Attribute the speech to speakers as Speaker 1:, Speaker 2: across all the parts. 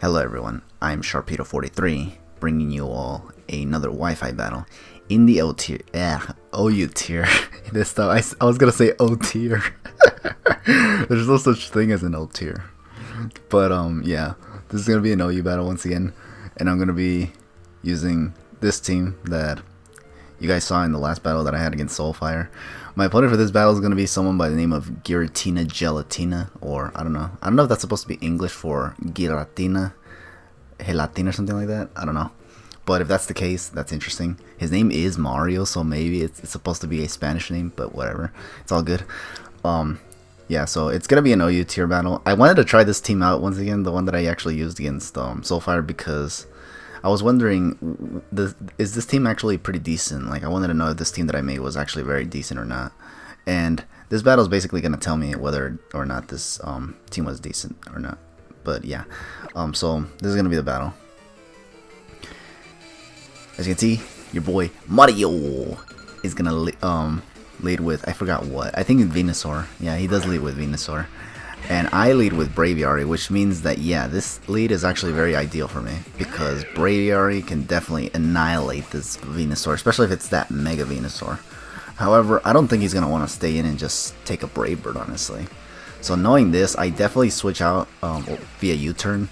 Speaker 1: Hello everyone, I'm Sharpedo43, bringing you all another Wi-Fi battle in the O tier, OU tier. This time I was gonna say O tier. There's no such thing as an O tier. But yeah, this is gonna be an OU battle once again, and I'm gonna be using this team that you guys saw in the last battle that I had against Soulfire. My opponent for this battle is going to be someone by the name of Giratina-gelatina, or I don't know if that's supposed to be English for Giratina-gelatina or something like that. I don't know. But if that's the case, that's interesting. His name is Mario, so maybe it's supposed to be a Spanish name, but whatever. It's all good. Yeah, so it's going to be an OU tier battle. I wanted to try this team out once again, the one that I actually used against Soulfire, because I was wondering, is this team actually pretty decent? Like, I wanted to know if this team that I made was actually very decent or not. And this battle is basically going to tell me whether or not this team was decent or not. But yeah, so this is going to be the battle. As you can see, your boy Mario is going to lead with, I forgot what. I think it's Venusaur. Yeah, he does lead with Venusaur. And I lead with Braviary, which means that, yeah, this lead is actually very ideal for me, because Braviary can definitely annihilate this Venusaur, especially if it's that Mega Venusaur. However, I don't think he's going to want to stay in and just take a Brave Bird, honestly. So knowing this, I definitely switch out via U-turn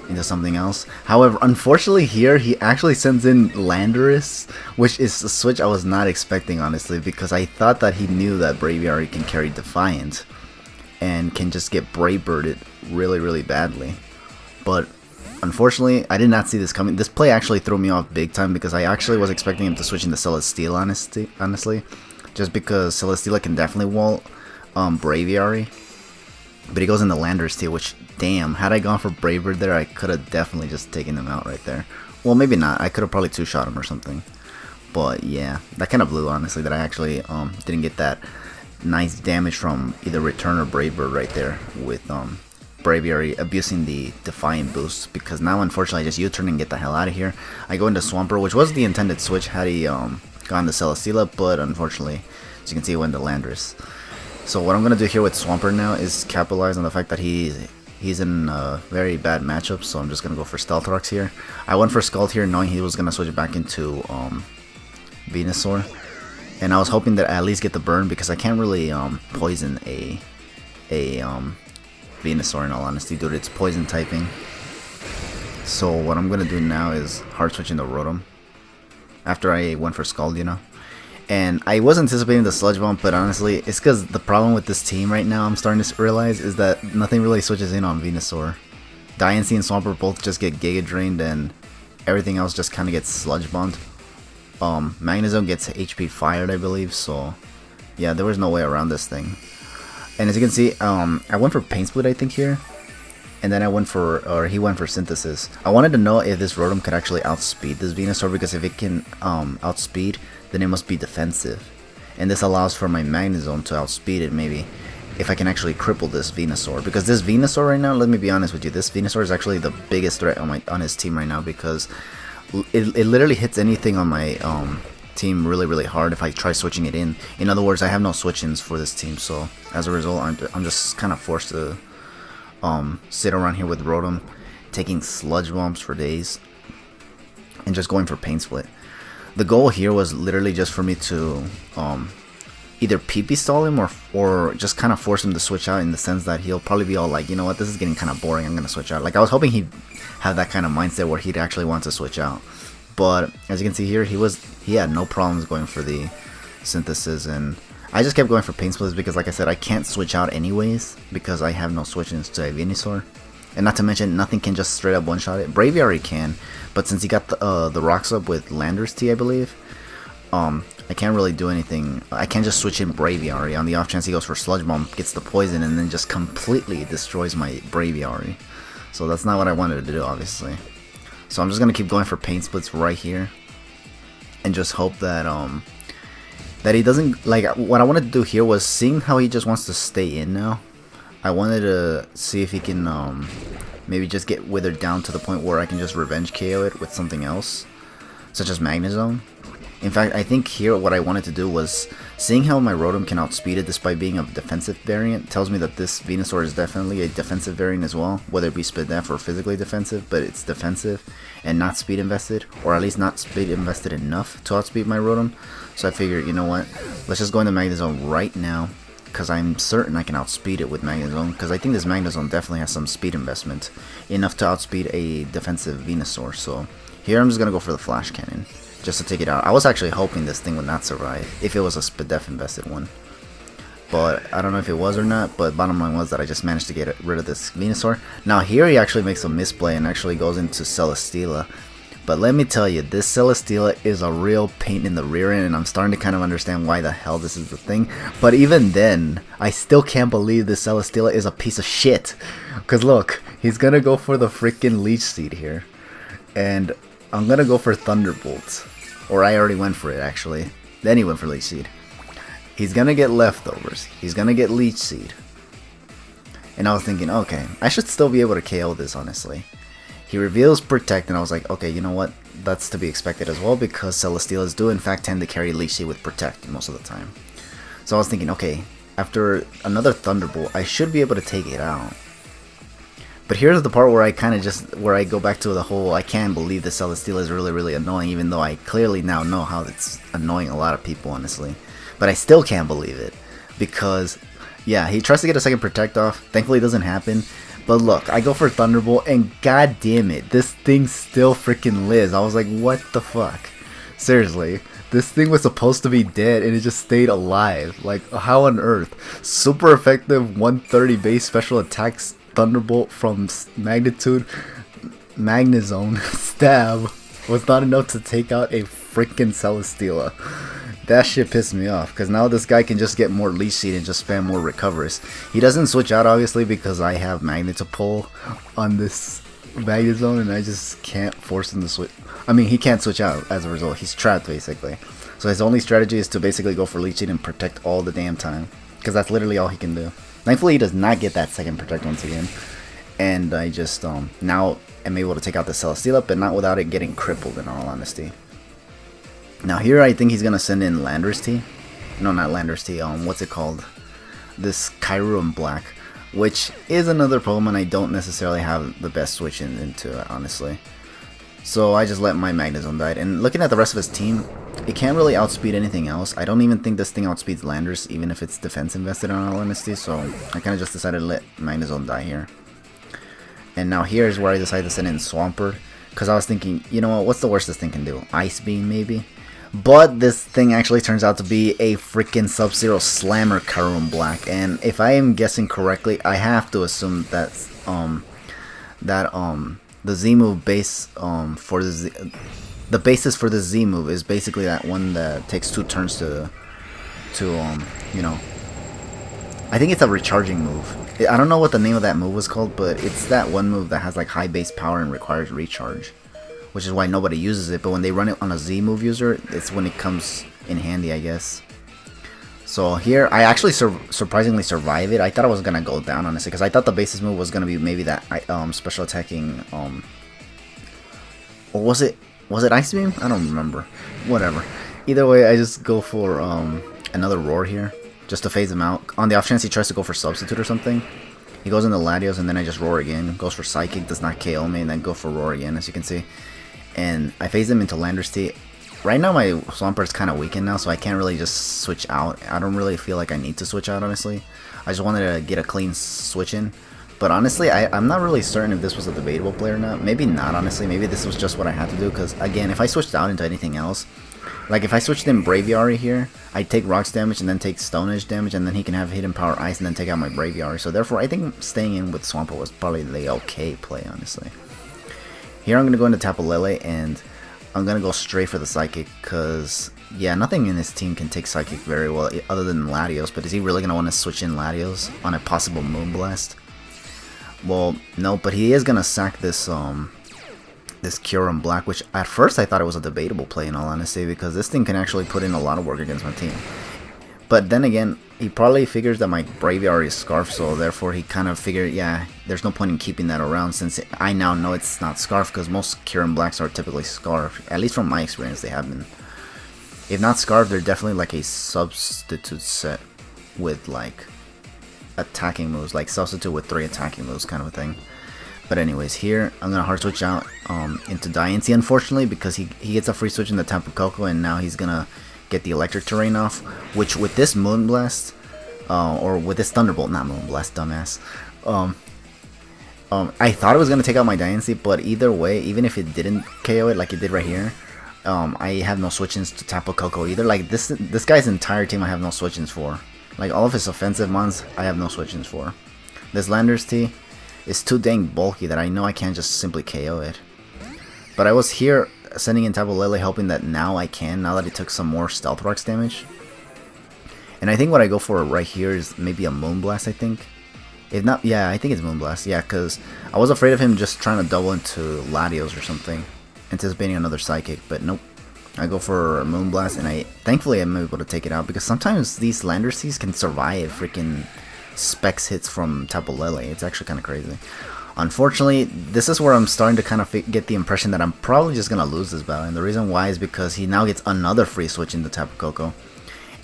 Speaker 1: into something else. However, unfortunately here, he actually sends in Landorus, which is a switch I was not expecting, honestly, because I thought that he knew that Braviary can carry Defiant and can just get Brave Birded really badly. But unfortunately, I did not see this coming. This play actually threw me off big time, because I actually was expecting him to switch into Celesteela, honestly. Just because Celesteela can definitely wall Braviary. But he goes into Landorus-T, which, damn, had I gone for Brave Bird there, I could have definitely just taken him out right there. Well, maybe not. I could have probably two-shot him or something. But yeah, that kind of blew, honestly, that I actually didn't get that nice damage from either Return or Brave Bird right there, with Braviary abusing the Defiant boost, because now unfortunately I just U-turn and get the hell out of here. I go into Swampert, which was the intended switch had he gone to Celesteela, but unfortunately, as you can see, it went to Landorus. So what I'm going to do here with Swampert now is capitalize on the fact that he's in a very bad matchup, so I'm just going to go for Stealth Rocks here. I went for Scald here knowing he was going to switch back into Venusaur. And I was hoping that I at least get the burn, because I can't really poison a Venusaur, in all honesty, due to its poison typing. So what I'm gonna do now is hard switch into Rotom after I went for Scald, you know. And I was anticipating the Sludge Bomb, but honestly, it's because the problem with this team right now, I'm starting to realize, is that nothing really switches in on Venusaur. Diancie and Swampert both just get Giga Drained, and everything else just kind of gets Sludge Bombed. Magnezone gets HP fired, I believe, so yeah, there was no way around this thing. And as you can see, I went for Pain Split, I think, here, and then he went for Synthesis. I wanted to know if this Rotom could actually outspeed this Venusaur, because if it can outspeed, then it must be defensive, and this allows for my Magnezone to outspeed it, maybe, if I can actually cripple this Venusaur. Because this Venusaur right now, let me be honest with you, this Venusaur is actually the biggest threat on his team right now, because it literally hits anything on my team really hard if I try switching it in. In other words, I have no switch-ins for this team, so as a result, I'm just kind of forced to sit around here with Rotom, taking Sludge Bombs for days, and just going for Pain Split. The goal here was literally just for me to either PP stall him or just kind of force him to switch out, in the sense that he'll probably be all like, you know what, this is getting kind of boring, I'm going to switch out. Like, I was hoping he'd have that kind of mindset where he'd actually want to switch out. But as you can see here, he had no problems going for the Synthesis, and I just kept going for Pain Splits, because like I said, I can't switch out anyways, because I have no switch-ins to a Venusaur. And not to mention, nothing can just straight up one-shot it. Braviary can, but since he got the rocks up with Landorus-T, I believe, I can't really do anything. I can't just switch in Braviary on the off chance he goes for Sludge Bomb, gets the poison, and then just completely destroys my Braviary. So that's not what I wanted to do, obviously. So I'm just gonna keep going for Pain Splits right here, and just hope that that he doesn't, like, what I wanted to do here was, seeing how he just wants to stay in now, I wanted to see if he can maybe just get withered down to the point where I can just revenge KO it with something else, such as Magnezone. In fact, I think here what I wanted to do was, seeing how my Rotom can outspeed it despite being a defensive variant, tells me that this Venusaur is definitely a defensive variant as well, whether it be speed def or physically defensive, but it's defensive and not speed invested, or at least not speed invested enough to outspeed my Rotom. So I figured, you know what, let's just go into Magnezone right now, because I'm certain I can outspeed it with Magnezone, because I think this Magnezone definitely has some speed investment, enough to outspeed a defensive Venusaur. So here I'm just going to go for the Flash Cannon, just to take it out. I was actually hoping this thing would not survive, if it was a speed def invested one. But I don't know if it was or not, but bottom line was that I just managed to get rid of this Venusaur. Now here he actually makes a misplay and actually goes into Celesteela. But let me tell you, this Celesteela is a real pain in the rear end, and I'm starting to kind of understand why the hell this is the thing. But even then, I still can't believe this Celesteela is a piece of shit. Because look, he's gonna go for the freaking Leech Seed here. And I'm gonna go for Thunderbolt. Or I already went for it, actually. Then he went for Leech Seed. He's gonna get Leftovers. He's gonna get Leech Seed. And I was thinking, okay, I should still be able to KO this, honestly. He reveals Protect, and I was like, okay, you know what? That's to be expected as well, because Celesteelas do in fact tend to carry Leech Seed with Protect most of the time. So I was thinking, okay, after another Thunderbolt, I should be able to take it out. But here's the part where I kind of where I go back to the whole, I can't believe the Celesteela is really, really annoying, even though I clearly now know how it's annoying a lot of people, honestly. But I still can't believe it, because, yeah, he tries to get a second Protect off. Thankfully it doesn't happen. But look, I go for Thunderbolt, and god damn it, this thing still freaking lives. I was like, what the fuck? Seriously, this thing was supposed to be dead, and it just stayed alive. Like, how on earth? Super effective 130 base special attacks Thunderbolt from Magnezone Stab was not enough to take out a freaking Celesteela. That shit pissed me off, because now this guy can just get more Leech Seed and just spam more Recoveries. He doesn't switch out, obviously, because I have Magnet to pull on this Magnezone, and I just can't force him to switch. I mean, he can't switch out as a result. He's trapped, basically. So his only strategy is to basically go for Leech Seed and Protect all the damn time, because that's literally all he can do. Thankfully, he does not get that second Protect once again. And I just, now am able to take out the Celesteela, but not without it getting crippled, in all honesty. Now here I think he's going to send in Landorus-T. No, not Landorus-T, what's it called? This Kyurem-Black, which is another Pokemon I don't necessarily have the best switch into, honestly. So I just let my Magnezone die. And looking at the rest of his team, it can't really outspeed anything else. I don't even think this thing outspeeds Landorus, even if it's defense invested, in all honesty. So I kind of just decided to let Magnezone die here. And now here's where I decided to send in Swampert, because I was thinking, you know what, what's the worst this thing can do? Ice Beam, maybe? But this thing actually turns out to be a freaking Sub-Zero Slammer Kyurem-Black, and if I am guessing correctly, I have to assume that the Z move base for the basis for the Z move is basically that one that takes 2 turns to you know, I think it's a recharging move. I don't know what the name of that move was called, but it's that one move that has like high base power and requires recharge, which is why nobody uses it. But when they run it on a Z move user, it's when it comes in handy, I guess. So here, I actually surprisingly survive it. I thought I was gonna go down, honestly, because I thought the basis move was gonna be maybe that special attacking or was it Ice Beam? I don't remember. Whatever. Either way, I just go for another Roar here, just to phase him out. On the off chance he tries to go for Substitute or something, he goes into Latios, and then I just Roar again. Goes for Psychic, does not KO me, and then go for Roar again, as you can see. And I phase him into Landorus-T. Right now my Swampert is kind of weakened now, so I can't really just switch out. I don't really feel like I need to switch out, honestly. I just wanted to get a clean switch in. But honestly, I'm not really certain if this was a debatable play or not. Maybe not, honestly. Maybe this was just what I had to do, because again, if I switched out into anything else, like if I switched in Braviary here, I'd take Rocks damage and then take Stone Edge damage, and then he can have Hidden Power Ice and then take out my Braviary. So therefore, I think staying in with Swampert was probably the okay play, honestly. Here I'm going to go into Tapu Lele, and I'm going to go straight for the Psychic, because, yeah, nothing in his team can take Psychic very well other than Latios, but is he really going to want to switch in Latios on a possible Moonblast? Well, no, but he is going to sack this this Kyurem-Black, which at first I thought it was a debatable play, in all honesty, because this thing can actually put in a lot of work against my team. But then again, he probably figures that my Braviary is Scarf, so therefore he kind of figured, yeah, there's no point in keeping that around, since I now know it's not Scarf, because most Kyurem-Blacks are typically Scarf. At least from my experience, they have been. If not Scarf, they're definitely like a substitute set with like attacking moves, like substitute with 3 attacking moves kind of a thing. But anyways, here I'm gonna hard switch out into Diancie, unfortunately, because he gets a free switch in the Tapu Koko, and now he's gonna get the electric terrain off, which with this Moonblast, or with this Thunderbolt, not Moonblast, dumbass. I thought it was gonna take out my Diancie, but either way, even if it didn't KO it like it did right here, I have no switch-ins to Tapu Koko either. Like this guy's entire team I have no switch-ins for. Like all of his offensive mons, I have no switch-ins for. This Landorus-T is too dang bulky that I know I can't just simply KO it. But I was here sending in Tapu Lele, hoping that now I can, now that it took some more Stealth Rocks damage. And I think what I go for right here is maybe a Moonblast, I think. If not, yeah, I think it's Moonblast, yeah, because I was afraid of him just trying to double into Latios or something, anticipating another Psychic, but nope. I go for a Moonblast, and thankfully I'm able to take it out, because sometimes these Landorus-Ts can survive freaking Specs hits from Tapu Lele. It's actually kind of crazy. Unfortunately, this is where I'm starting to kind of get the impression that I'm probably just going to lose this battle, and the reason why is because he now gets another free switch into Tapu Koko.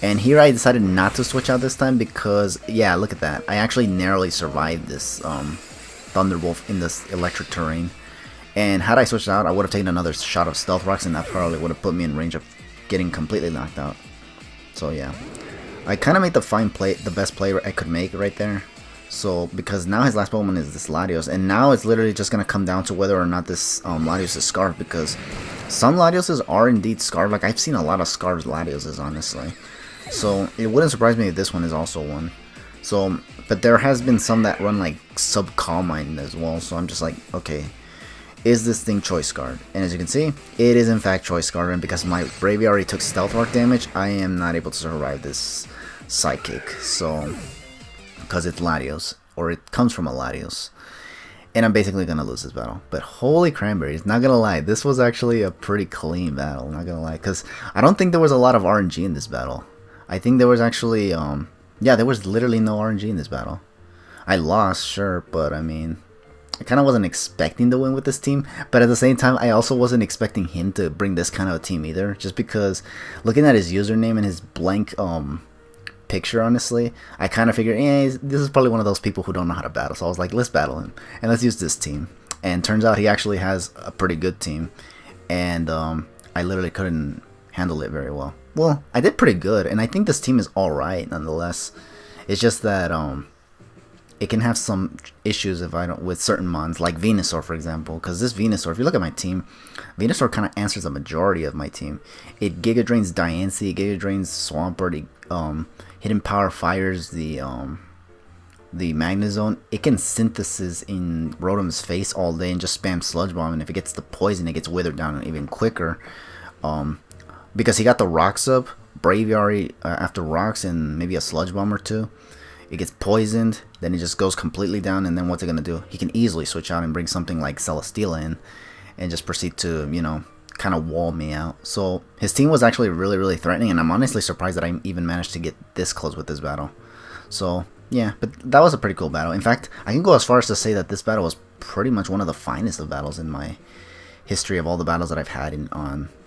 Speaker 1: And here I decided not to switch out this time because, yeah, look at that. I actually narrowly survived this Thunderbolt in this electric terrain. And had I switched out, I would have taken another shot of Stealth Rocks, and that probably would have put me in range of getting completely knocked out. So yeah, I kind of made the best play I could make right there. So because now his last Pokemon is this Latios, and now it's literally just gonna come down to whether or not this Latios is Scarf, because some Latioses are indeed Scarf. Like I've seen a lot of Scarf Latioses, honestly. So it wouldn't surprise me if this one is also one. So, but there has been some that run like sub Calm Mind as well. So I'm just like, okay, is this thing Choice Guard? And as you can see, it is in fact Choice Guard, and because my Bravey already took Stealth Rock damage, I am not able to survive this Psychic. So, because it's Latios, or it comes from a Latios. And I'm basically going to lose this battle. But holy cranberries, not going to lie, this was actually a pretty clean battle, not going to lie. Because I don't think there was a lot of RNG in this battle. I think there was actually, yeah, there was literally no RNG in this battle. I lost, sure, but I mean, I kind of wasn't expecting to win with this team. But at the same time, I also wasn't expecting him to bring this kind of a team either. Just because, looking at his username and his blank, picture, honestly, I kind of figured, this is probably one of those people who don't know how to battle. So I was like, let's battle him and let's use this team. And turns out he actually has a pretty good team, and I literally couldn't handle it very well. Well, I did pretty good, and I think this team is alright nonetheless. It's just that it can have some issues if I don't with certain mons, like Venusaur, for example. Because this Venusaur, if you look at my team, Venusaur kind of answers the majority of my team. It Giga Drains Diancie, Giga Drains Swampert, Hidden Power fires the Magnezone. It can Synthesis in Rotom's face all day and just spam Sludge Bomb, and if it gets the poison, it gets withered down even quicker. Because he got the Rocks up, Braviary after Rocks and maybe a Sludge Bomb or two. It gets poisoned, then it just goes completely down, and then what's it going to do? He can easily switch out and bring something like Celesteela in and just proceed to, you know, kind of wall me out. So his team was actually really, really threatening, and I'm honestly surprised that I even managed to get this close with this battle. So yeah, but that was a pretty cool battle. In fact, I can go as far as to say that this battle was pretty much one of the finest of battles in my history of all the battles that I've had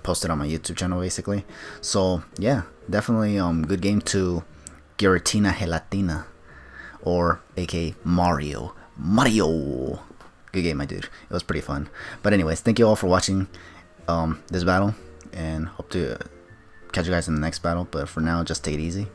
Speaker 1: posted on my YouTube channel, basically. So yeah, definitely good game to Giratina-gelatina, or aka Mario. Good game, my dude. It was pretty fun. But anyways, thank you all for watching this battle, and hope to catch you guys in the next battle. But for now, just take it easy.